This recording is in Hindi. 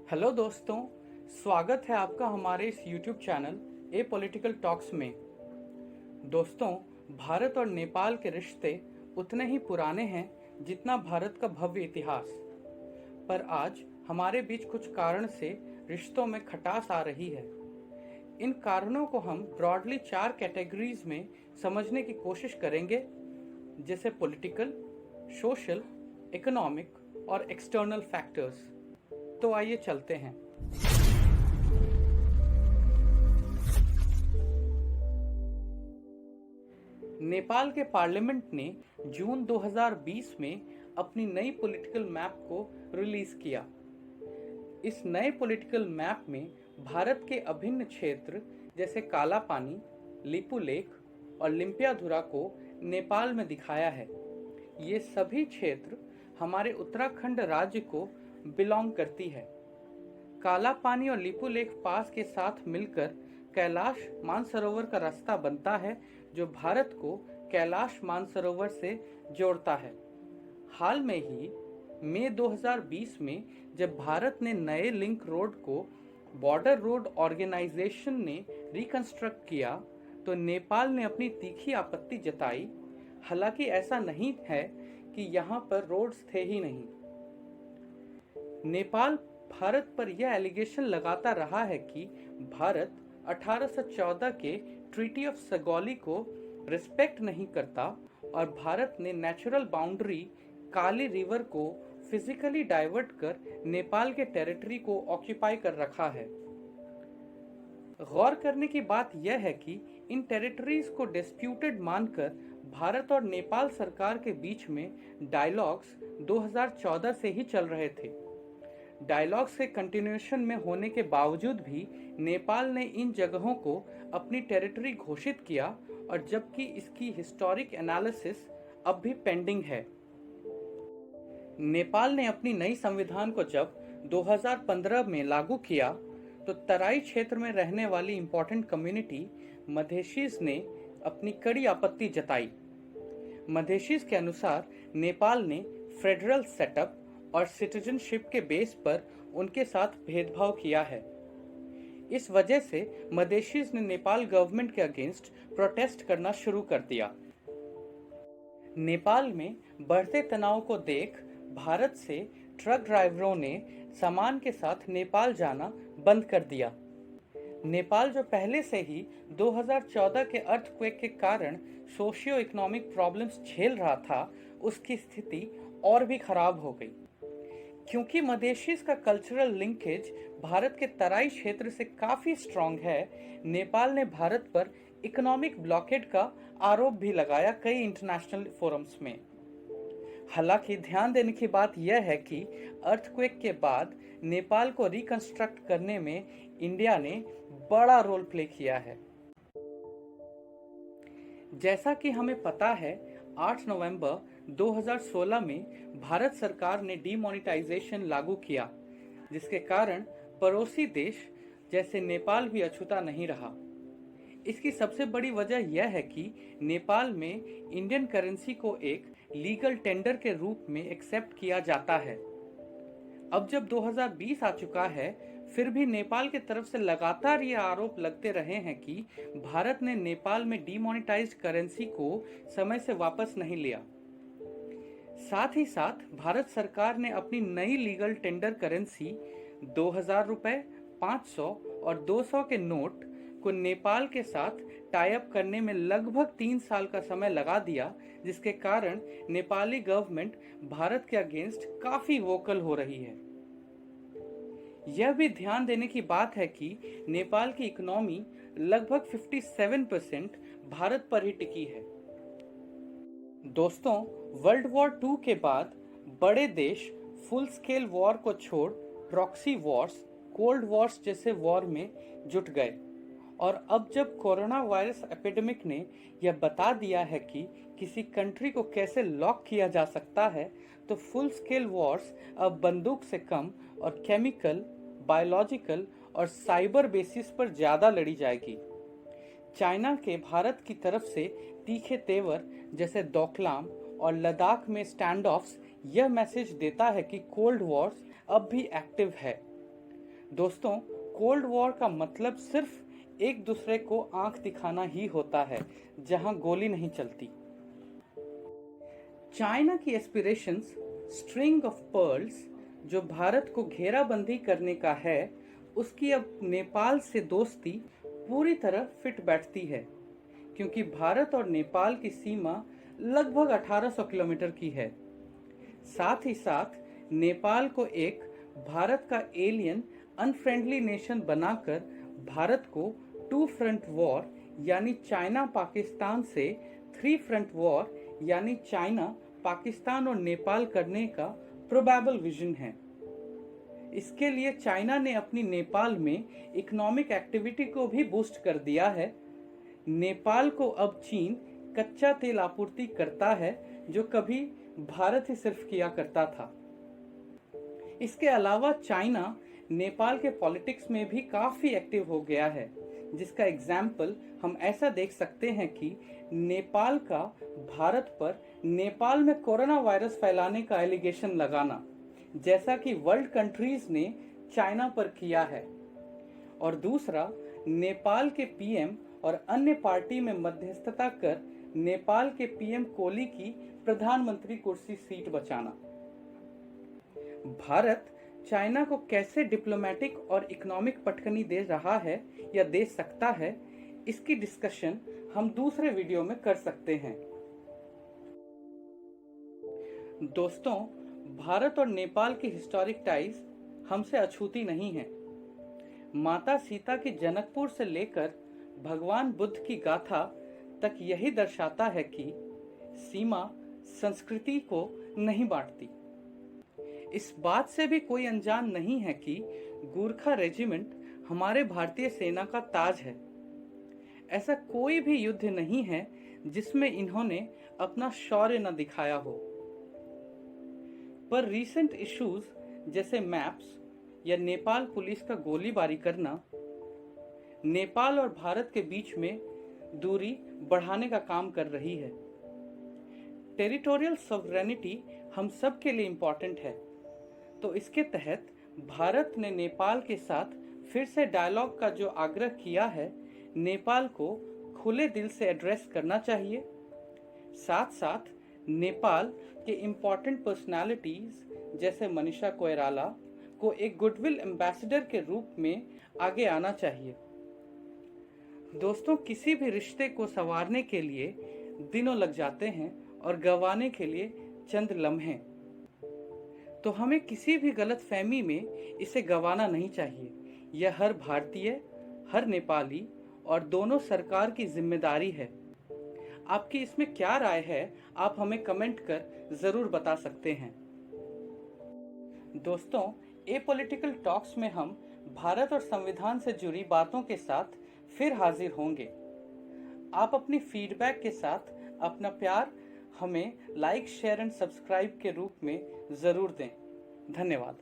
हेलो दोस्तों, स्वागत है आपका हमारे इस YouTube चैनल ए पॉलिटिकल टॉक्स में। दोस्तों, भारत और नेपाल के रिश्ते उतने ही पुराने हैं जितना भारत का भव्य इतिहास। पर आज हमारे बीच कुछ कारण से रिश्तों में खटास आ रही है। इन कारणों को हम ब्रॉडली 4 कैटेगरीज में समझने की कोशिश करेंगे, जैसे पॉलिटिकल, सोशल, इकोनॉमिक और एक्सटर्नल फैक्टर्स। तो आइए चलते हैं। नेपाल के पार्लियामेंट ने जून 2020 में अपनी नई पॉलिटिकल मैप को रिलीज किया। इस नए पॉलिटिकल मैप में भारत के अभिन्न क्षेत्र जैसे काला पानी, लिपु लेक और लिम्पियाधुरा को नेपाल में दिखाया है। ये सभी क्षेत्र हमारे उत्तराखंड राज्य को बिलोंग करती है। काला पानी और लिपु लेक पास के साथ मिलकर कैलाश मानसरोवर का रास्ता बनता है, जो भारत को कैलाश मानसरोवर से जोड़ता है। हाल में ही मई 2020 में जब भारत ने नए लिंक रोड को बॉर्डर रोड ऑर्गेनाइजेशन ने रिकंस्ट्रक्ट किया, तो नेपाल ने अपनी तीखी आपत्ति जताई। हालांकि ऐसा नहीं है कि यहाँ पर रोड्स थे ही नहीं। नेपाल भारत पर यह एलिगेशन लगाता रहा है कि भारत 1814 के ट्रीटी ऑफ सगौली को रिस्पेक्ट नहीं करता और भारत ने नेचुरल बाउंड्री काली रिवर को फिजिकली डाइवर्ट कर नेपाल के टेरिटरी को ऑक्यूपाई कर रखा है। गौर करने की बात यह है कि इन टेरिटरीज को डिस्प्यूटेड मानकर भारत और नेपाल सरकार के बीच में डायलॉग्स 2014 से ही चल रहे थे। डायलॉग्स के कंटिन्यूएशन में होने के बावजूद भी नेपाल ने इन जगहों को अपनी टेरिटरी घोषित किया, और जबकि इसकी हिस्टोरिक एनालिसिस अब भी पेंडिंग है। नेपाल ने अपनी नई संविधान को जब 2015 में लागू किया, तो तराई क्षेत्र में रहने वाली इंपॉर्टेंट कम्युनिटी मधेशीज ने अपनी कड़ी आपत्ति जताई। मधेशीज के अनुसार नेपाल ने फेडरल सेटअप और सिटीजनशिप के बेस पर उनके साथ भेदभाव किया है। इस वजह से मधेशीज ने नेपाल गवर्नमेंट के अगेंस्ट प्रोटेस्ट करना शुरू कर दिया। नेपाल में बढ़ते तनाव को देख भारत से ट्रक ड्राइवरों ने सामान के साथ नेपाल जाना बंद कर दिया। नेपाल जो पहले से ही 2014 के अर्थक्वेक के कारण सोशियो इकोनॉमिक प्रॉब्लम्स झेल रहा था, उसकी स्थिति और भी खराब हो गई। क्योंकि मधेशीज का कल्चरल लिंकेज भारत के तराई क्षेत्र से काफी स्ट्रांग है, नेपाल ने भारत पर इकोनॉमिक ब्लॉकेड का आरोप भी लगाया कई इंटरनेशनल फोरम्स में। हालांकि ध्यान देने की बात यह है कि अर्थक्वेक के बाद नेपाल को रिकंस्ट्रक्ट करने में इंडिया ने बड़ा रोल प्ले किया है। जैसा कि हमें पता है, 8 नवंबर 2016 में भारत सरकार ने डीमोनेटाइजेशन लागू किया, जिसके कारण पड़ोसी देश जैसे नेपाल भी अछूता नहीं रहा। इसकी सबसे बड़ी वजह यह है कि नेपाल में इंडियन करेंसी को एक लीगल टेंडर के रूप में एक्सेप्ट किया जाता है। अब जब 2020 आ चुका है, फिर भी नेपाल की तरफ से लगातार ये आरोप लगते रहे हैं कि भारत ने नेपाल में डीमोनेटाइज्ड करेंसी को समय से वापस नहीं लिया। साथ ही साथ भारत सरकार ने अपनी नई लीगल टेंडर करेंसी 2000 रुपए, 500 और 200 के नोट को नेपाल के साथ टाई अप करने में लगभग 3 साल का समय लगा दिया, जिसके कारण नेपाली गवर्नमेंट भारत के अगेंस्ट काफी वोकल हो रही है। यह भी ध्यान देने की बात है कि नेपाल की इकोनॉमी लगभग 57% भारत पर ही टिकी है। दोस्तों, वर्ल्ड वॉर 2 के बाद बड़े देश फुल स्केल वॉर को छोड़ प्रॉक्सी वॉर्स, कोल्ड वॉर्स जैसे वॉर में जुट गए, और अब जब कोरोना वायरस एपिडेमिक ने यह बता दिया है कि किसी कंट्री को कैसे लॉक किया जा सकता है, तो फुल स्केल वॉर्स अब बंदूक से कम और केमिकल, बायोलॉजिकल और साइबर बेसिस पर ज्यादा लड़ी जाएगी। चाइना के भारत की तरफ से तीखे तेवर जैसे डोकलाम और लद्दाख में स्टैंड ऑफ्स यह मैसेज देता है कि कोल्ड वॉर्स अब भी एक्टिव है। दोस्तों, कोल्ड वॉर का मतलब सिर्फ एक दूसरे को आंख दिखाना ही होता है, जहां गोली नहीं चलती। चाइना की एस्पिरेशंस स्ट्रिंग ऑफ पर्ल्स जो भारत को घेराबंदी करने का है, उसकी अब नेपाल से दोस्ती पूरी तरह फिट बैठती है, क्योंकि भारत और नेपाल की सीमा लगभग 1800 किलोमीटर की है। साथ ही साथ नेपाल को एक भारत का एलियन अनफ्रेंडली नेशन बनाकर भारत को टू फ्रंट वॉर यानी चाइना पाकिस्तान से थ्री फ्रंट वॉर यानी चाइना पाकिस्तान और नेपाल करने का प्रोबेबल विजन है। इसके लिए चाइना ने अपनी नेपाल में इकोनॉमिक एक्टिविटी को भी बूस्ट कर दिया है। नेपाल को अब चीन कच्चा तेल आपूर्ति करता है, जो कभी भारत ही सिर्फ किया करता था। इसके अलावा चाइना नेपाल के पॉलिटिक्स में भी काफी एक्टिव हो गया है, जिसका एग्जाम्पल हम ऐसा देख सकते हैं कि नेपाल का भारत पर नेपाल में कोरोना वायरस फैलाने का एलिगेशन लगाना, जैसा कि वर्ल्ड कंट्रीज ने चाइना पर किया है। और दूसरा, नेपाल के पीएम और अन्य पार्टी में मध्यस्थता कर नेपाल के पीएम कोली की प्रधानमंत्री कुर्सी सीट बचाना। भारत चाइना को कैसे डिप्लोमेटिक और इकोनॉमिक पटखनी दे रहा है या दे सकता है, इसकी डिस्कशन हम दूसरे वीडियो में कर सकते हैं। दोस्तों, भारत और नेपाल की हिस्टोरिक टाइज हमसे अछूती नहीं है। माता सीता की जनकपुर से लेकर भगवान बुद्ध की गाथा तक यही दर्शाता है कि सीमा संस्कृति को नहीं बांटती। इस बात से भी कोई अनजान नहीं है कि गोरखा रेजिमेंट हमारे भारतीय सेना का ताज है। ऐसा कोई भी युद्ध नहीं है जिसमें इन्होंने अपना शौर्य न दिखाया हो। पर रीसेंट इश्यूज जैसे मैप्स या नेपाल पुलिस का गोलीबारी करना नेपाल और भारत के बीच में दूरी बढ़ाने का काम कर रही है। टेरिटोरियल सॉवरेनिटी हम सब के लिए इम्पोर्टेंट है, तो इसके तहत भारत ने नेपाल के साथ फिर से डायलॉग का जो आग्रह किया है, नेपाल को खुले दिल से एड्रेस करना चाहिए। साथ साथ नेपाल के इम्पोर्टेंट पर्सनालिटीज जैसे मनीषा कोइराला को एक गुडविल एम्बेसडर के रूप में आगे आना चाहिए। दोस्तों, किसी भी रिश्ते को संवारने के लिए दिनों लग जाते हैं और गंवाने के लिए चंद लम्हे। तो हमें किसी भी गलत फहमी में इसे गंवाना नहीं चाहिए। यह हर भारतीय, हर नेपाली और दोनों सरकार की जिम्मेदारी है। आपकी इसमें क्या राय है, आप हमें कमेंट कर जरूर बता सकते हैं। दोस्तों, एपॉलिटिकल टॉक्स में हम भारत और संविधान से जुड़ी बातों के साथ फिर हाजिर होंगे। आप अपनी फीडबैक के साथ अपना प्यार हमें लाइक, शेयर एंड सब्सक्राइब के रूप में जरूर दें। धन्यवाद।